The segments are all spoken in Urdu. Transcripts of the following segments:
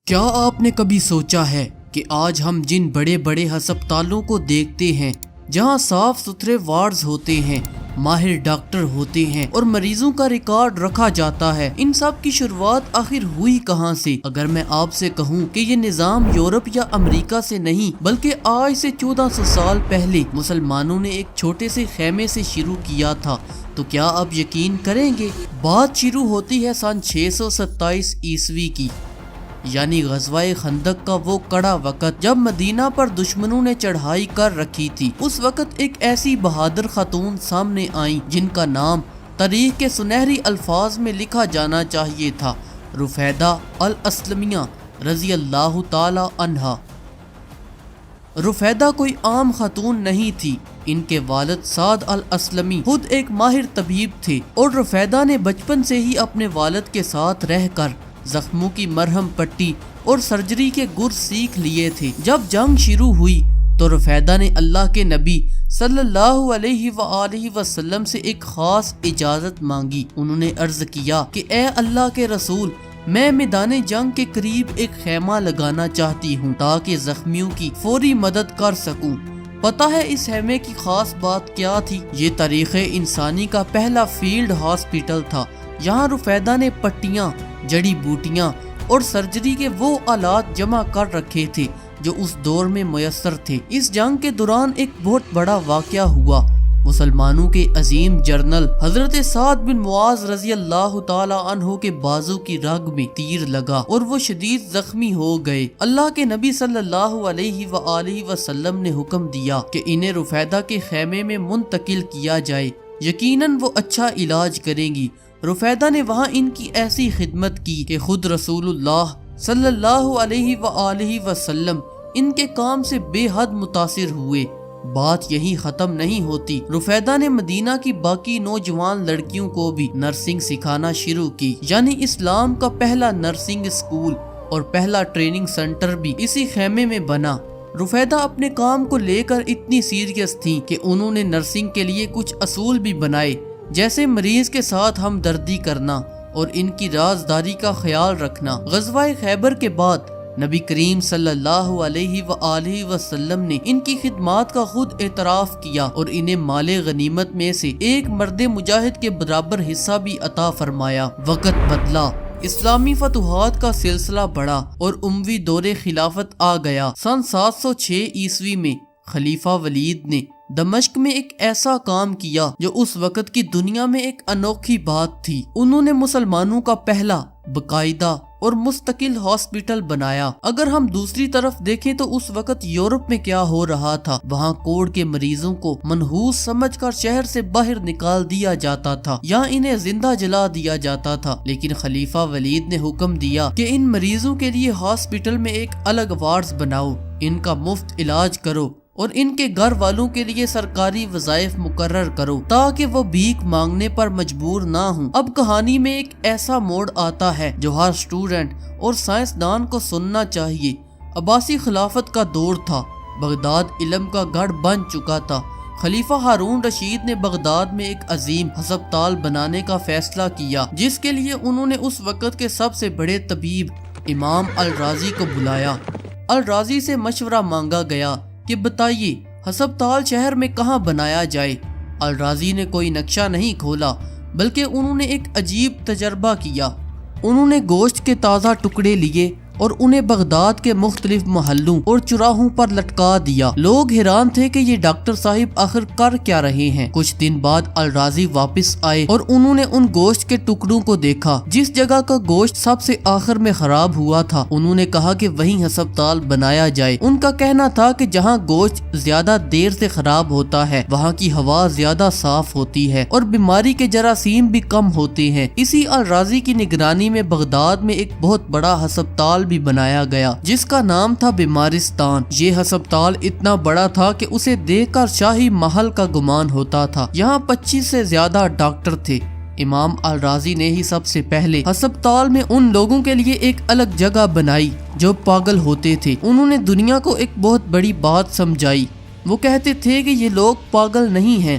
کیا آپ نے کبھی سوچا ہے کہ آج ہم جن بڑے بڑے ہسپتالوں کو دیکھتے ہیں جہاں صاف ستھرے وارڈز ہوتے ہیں، ماہر ڈاکٹر ہوتے ہیں اور مریضوں کا ریکارڈ رکھا جاتا ہے، ان سب کی شروعات آخر ہوئی کہاں سے؟ اگر میں آپ سے کہوں کہ یہ نظام یورپ یا امریکہ سے نہیں بلکہ آج سے 1400 سال پہلے مسلمانوں نے ایک چھوٹے سے خیمے سے شروع کیا تھا، تو کیا آپ یقین کریں گے؟ بات شروع ہوتی ہے سن 627 عیسوی کی، یعنی غزوہ خندق کا وہ کڑا وقت جب مدینہ پر دشمنوں نے چڑھائی کر رکھی تھی۔ اس وقت ایک ایسی بہادر خاتون سامنے آئیں جن کا نام تاریخ کے سنہری الفاظ میں لکھا جانا چاہیے تھا، رفیدہ الاسلمیہ رضی اللہ تعالی عنہا۔ رفیدہ کوئی عام خاتون نہیں تھی، ان کے والد سعد الاسلمی خود ایک ماہر طبیب تھے، اور رفیدہ نے بچپن سے ہی اپنے والد کے ساتھ رہ کر زخموں کی مرہم پٹی اور سرجری کے گر سیکھ لیے تھے۔ جب جنگ شروع ہوئی تو رفیدہ نے اللہ کے نبی صلی اللہ علیہ وآلہ وسلم سے ایک خاص اجازت مانگی۔ انہوں نے عرض کیا کہ اے اللہ کے رسول، میں میدان جنگ کے قریب ایک خیمہ لگانا چاہتی ہوں تاکہ زخمیوں کی فوری مدد کر سکوں۔ پتہ ہے اس خیمے کی خاص بات کیا تھی؟ یہ تاریخ انسانی کا پہلا فیلڈ ہاسپٹل تھا۔ یہاں رفیدہ نے پٹیاں، جڑی بوٹیاں اور سرجری کے وہ آلات جمع کر رکھے تھے جو اس دور میں میسر تھے۔ اس جنگ کے دوران ایک بہت بڑا واقعہ ہوا۔ مسلمانوں کے عظیم جنرل حضرت سعد بن معاذ رضی اللہ تعالی عنہ کے بازو کی رگ میں تیر لگا اور وہ شدید زخمی ہو گئے۔ اللہ کے نبی صلی اللہ علیہ وآلہ وسلم نے حکم دیا کہ انہیں رفیدہ کے خیمے میں منتقل کیا جائے، یقیناً وہ اچھا علاج کریں گی۔ رفیدہ نے وہاں ان کی ایسی خدمت کی کہ خود رسول اللہ صلی اللہ علیہ وآلہ وسلم ان کے کام سے بے حد متاثر ہوئے۔ بات یہی ختم نہیں ہوتی، رفیدہ نے مدینہ کی باقی نوجوان لڑکیوں کو بھی نرسنگ سکھانا شروع کی، یعنی اسلام کا پہلا نرسنگ اسکول اور پہلا ٹریننگ سینٹر بھی اسی خیمے میں بنا۔ رفیدہ اپنے کام کو لے کر اتنی سیریس تھیں کہ انہوں نے نرسنگ کے لیے کچھ اصول بھی بنائے، جیسے مریض کے ساتھ ہمدردی کرنا اور ان کی رازداری کا خیال رکھنا۔ غزوہ خیبر کے بعد نبی کریم صلی اللہ علیہ وآلہ وسلم نے ان کی خدمات کا خود اعتراف کیا اور انہیں مال غنیمت میں سے ایک مرد مجاہد کے برابر حصہ بھی عطا فرمایا۔ وقت بدلا، اسلامی فتوحات کا سلسلہ بڑھا اور اموی دور خلافت آ گیا۔ سن 706 عیسوی میں خلیفہ ولید نے دمشق میں ایک ایسا کام کیا جو اس وقت کی دنیا میں ایک انوکھی بات تھی۔ انہوں نے مسلمانوں کا پہلا باقاعدہ اور مستقل ہاسپٹل بنایا۔ اگر ہم دوسری طرف دیکھیں تو اس وقت یورپ میں کیا ہو رہا تھا؟ وہاں کوڑ کے مریضوں کو منحوس سمجھ کر شہر سے باہر نکال دیا جاتا تھا یا انہیں زندہ جلا دیا جاتا تھا، لیکن خلیفہ ولید نے حکم دیا کہ ان مریضوں کے لیے ہاسپٹل میں ایک الگ وارڈز بناؤ، ان کا مفت علاج کرو اور ان کے گھر والوں کے لیے سرکاری وظائف مقرر کرو تاکہ وہ بھیک مانگنے پر مجبور نہ ہوں۔ اب کہانی میں ایک ایسا موڑ آتا ہے جو ہر اسٹوڈنٹ اور سائنسدان کو سننا چاہیے۔ عباسی خلافت کا دور تھا، بغداد علم کا گڑھ بن چکا تھا۔ خلیفہ ہارون رشید نے بغداد میں ایک عظیم ہسپتال بنانے کا فیصلہ کیا، جس کے لیے انہوں نے اس وقت کے سب سے بڑے طبیب امام الرازی کو بلایا۔ الرازی سے مشورہ مانگا گیا کہ بتائیے ہسپتال شہر میں کہاں بنایا جائے۔ الرازی نے کوئی نقشہ نہیں کھولا، بلکہ انہوں نے ایک عجیب تجربہ کیا۔ انہوں نے گوشت کے تازہ ٹکڑے لیے اور انہیں بغداد کے مختلف محلوں اور چراہوں پر لٹکا دیا۔ لوگ حیران تھے کہ یہ ڈاکٹر صاحب آخر کر کیا رہے ہیں۔ کچھ دن بعد الرازی واپس آئے اور انہوں نے ان گوشت کے ٹکڑوں کو دیکھا جس جگہ کا گوشت سب سے آخر میں خراب ہوا تھا۔ انہوں نے کہا کہ وہیں ہسپتال بنایا جائے۔ ان کا کہنا تھا کہ جہاں گوشت زیادہ دیر سے خراب ہوتا ہے وہاں کی ہوا زیادہ صاف ہوتی ہے اور بیماری کے جراثیم بھی کم ہوتے ہیں۔ اسی الرازی کی نگرانی میں بغداد میں ایک بہت بڑا ہسپتال بھی بنایا گیا جس کا نام تھا بیمارستان۔ یہ ہسپتال اتنا بڑا تھا کہ اسے دیکھ کر شاہی محل کا گمان ہوتا تھا۔ یہاں 25 سے زیادہ ڈاکٹر تھے۔ امام الرازی نے ہی سب سے پہلے ہسپتال میں ان لوگوں کے لیے ایک الگ جگہ بنائی جو پاگل ہوتے تھے۔ انہوں نے دنیا کو ایک بہت بڑی بات سمجھائی۔ وہ کہتے تھے کہ یہ لوگ پاگل نہیں ہیں،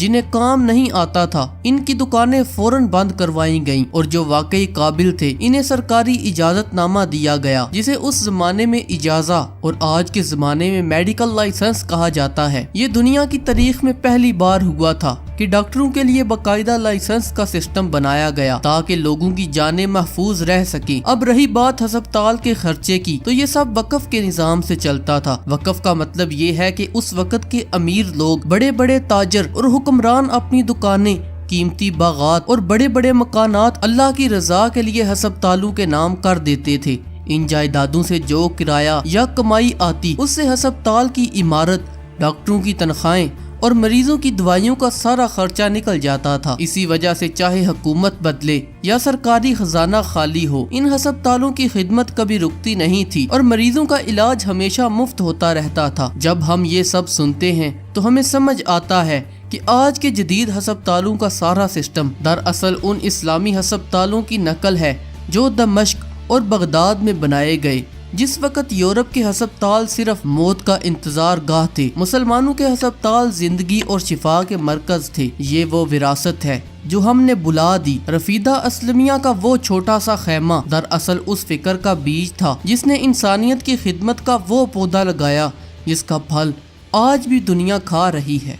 جنہیں کام نہیں آتا تھا ان کی دکانیں فوراً بند کروائی گئیں، اور جو واقعی قابل تھے انہیں سرکاری اجازت نامہ دیا گیا، جسے اس زمانے میں اجازہ اور آج کے زمانے میں میڈیکل لائسنس کہا جاتا ہے۔ یہ دنیا کی تاریخ میں پہلی بار ہوا تھا کہ ڈاکٹروں کے لیے باقاعدہ لائسنس کا سسٹم بنایا گیا تاکہ لوگوں کی جانیں محفوظ رہ سکیں۔ اب رہی بات ہسپتال کے خرچے کی، تو یہ سب وقف کے نظام سے چلتا تھا۔ وقف کا مطلب یہ ہے کہ اس وقت کے امیر لوگ، بڑے بڑے تاجر اور حکمران اپنی دکانیں، قیمتی باغات اور بڑے بڑے مکانات اللہ کی رضا کے لیے ہسپتالوں کے نام کر دیتے تھے۔ ان جائیدادوں سے جو کرایہ یا کمائی آتی، اس سے ہسپتال کی عمارت، ڈاکٹروں کی تنخواہیں اور مریضوں کی دوائیوں کا سارا خرچہ نکل جاتا تھا۔ اسی وجہ سے چاہے حکومت بدلے یا سرکاری خزانہ خالی ہو، ان ہسپتالوں کی خدمت کبھی رکتی نہیں تھی اور مریضوں کا علاج ہمیشہ مفت ہوتا رہتا تھا۔ جب ہم یہ سب سنتے ہیں تو ہمیں سمجھ آتا ہے کہ آج کے جدید ہسپتالوں کا سارا سسٹم دراصل ان اسلامی ہسپتالوں کی نقل ہے جو دمشق اور بغداد میں بنائے گئے۔ جس وقت یورپ کے ہسپتال صرف موت کا انتظار گاہ تھے، مسلمانوں کے ہسپتال زندگی اور شفا کے مرکز تھے۔ یہ وہ وراثت ہے جو ہم نے بلا دی۔ رفیدہ اسلمیہ کا وہ چھوٹا سا خیمہ دراصل اس فکر کا بیج تھا جس نے انسانیت کی خدمت کا وہ پودا لگایا جس کا پھل آج بھی دنیا کھا رہی ہے۔